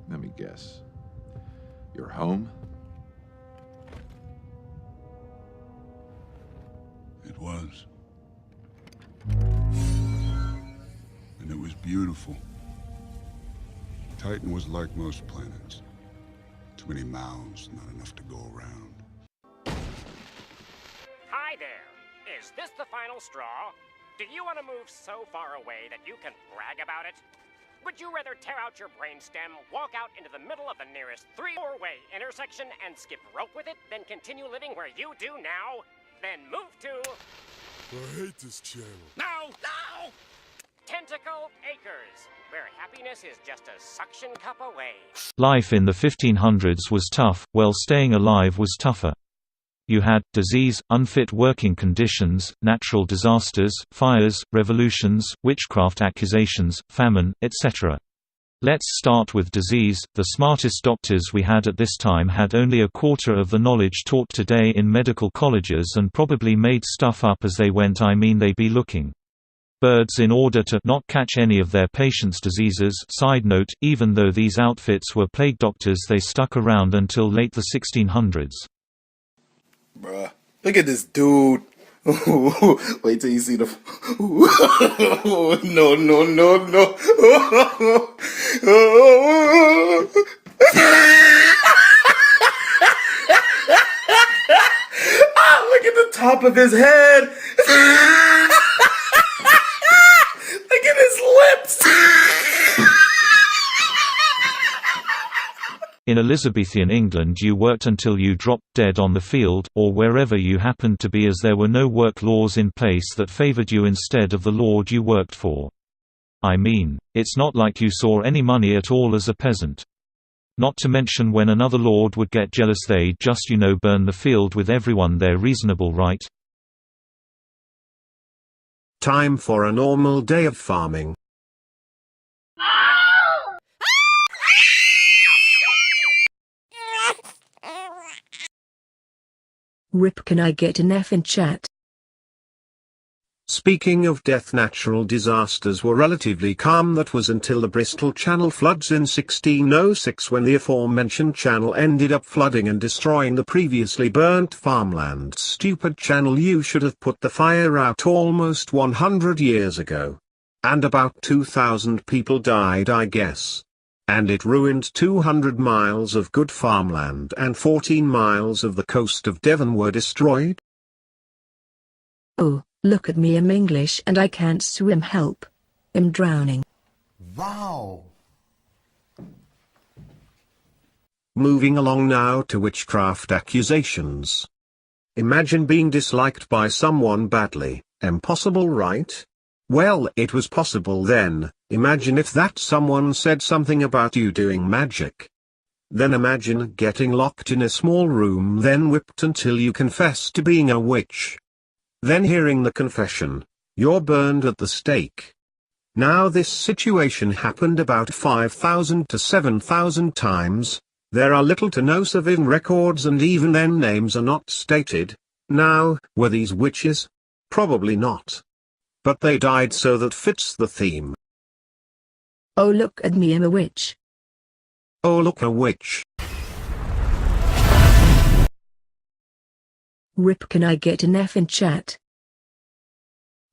Let me guess. Your home? It was. And it was beautiful. Titan was like most planets. Too many mouths, not enough to go around. Hi there. Is this the final straw? Do you want to move so far away that you can brag about it? Would you rather tear out your brainstem, walk out into the middle of the nearest three-way intersection and skip rope with it, than continue living where you do now? Then move to... I hate this channel. No! No! Tentacle Acres, where happiness is just a suction cup away. Life in the 1500s was tough, well, staying alive was tougher. You had disease, unfit working conditions, natural disasters, fires, revolutions, witchcraft accusations, famine, etc. Let's start with disease. The smartest doctors we had at this time had only a quarter of the knowledge taught today in medical colleges and probably made stuff up as they went. I mean, they be looking birds in order to not catch any of their patients' diseases. Side note, even though these outfits were plague doctors, they stuck around until late the 1600s. Bruh, look at this dude. Wait till you see the... No, no, no, no. Look at the top of his head. Look at his lips. In Elizabethan England, you worked until you dropped dead on the field, or wherever you happened to be, as there were no work laws in place that favoured you instead of the lord you worked for. I mean, it's not like you saw any money at all as a peasant. Not to mention when another lord would get jealous, they'd just, burn the field with everyone there. Reasonable, right? Time for a normal day of farming. Rip, can I get an F in chat? Speaking of death, natural disasters were relatively calm. That was until the Bristol Channel floods in 1606, when the aforementioned channel ended up flooding and destroying the previously burnt farmland. Stupid channel, you should have put the fire out almost 100 years ago. And about 2,000 people died, I guess. And it ruined 200 miles of good farmland, and 14 miles of the coast of Devon were destroyed. Oh, look at me, I'm English and I can't swim, help. I'm drowning. Wow. Moving along now to witchcraft accusations. Imagine being disliked by someone badly. Impossible, right? Well, it was possible then. Imagine if that someone said something about you doing magic. Then imagine getting locked in a small room, then whipped until you confess to being a witch. Then hearing the confession, you're burned at the stake. Now this situation happened about 5,000 to 7,000 times. There are little to no surviving records, and even then names are not stated. Now, were these witches? Probably not. But they died, so that fits the theme. Oh, look at me, I'm a witch. Oh, look, a witch. Rip, can I get an F in chat?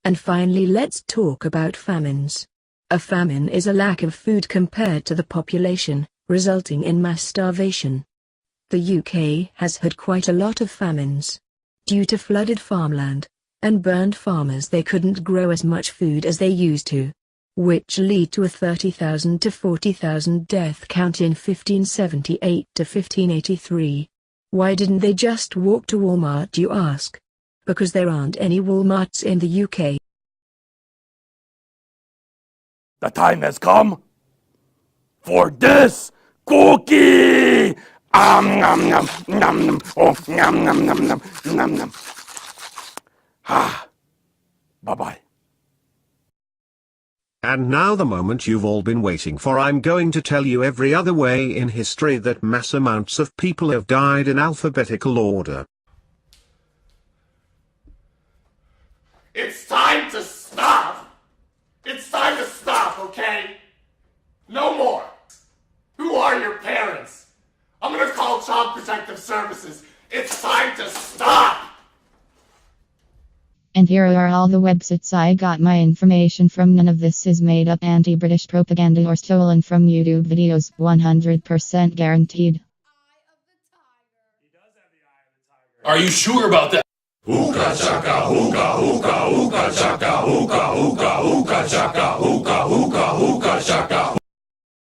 And finally, let's talk about famines. A famine is a lack of food compared to the population, resulting in mass starvation. The UK has had quite a lot of famines. Due to flooded farmland and burned farmers, they couldn't grow as much food as they used to, which lead to a 30,000 to 40,000 death count in 1578 to 1583. Why didn't they just walk to Walmart, you ask? Because there aren't any Walmarts in the UK. The time has come for this cookie! Nom nom nom nom. Oh, nom nom nom nom nom nom. Ah. Bye-bye. And now the moment you've all been waiting for. I'm going to tell you every other way in history that mass amounts of people have died in alphabetical order. It's time to stop! It's time to stop, okay? No more! Who are your Child Protective Services. It's time to stop! And here are all the websites I got my information from. None of this is made up anti-British propaganda or stolen from YouTube videos. 100% guaranteed. Are you sure about that? Hookah chaka, hookah, hookah, hookah chaka, hookah, hookah, hookah chaka, hookah, hookah, hookah chaka.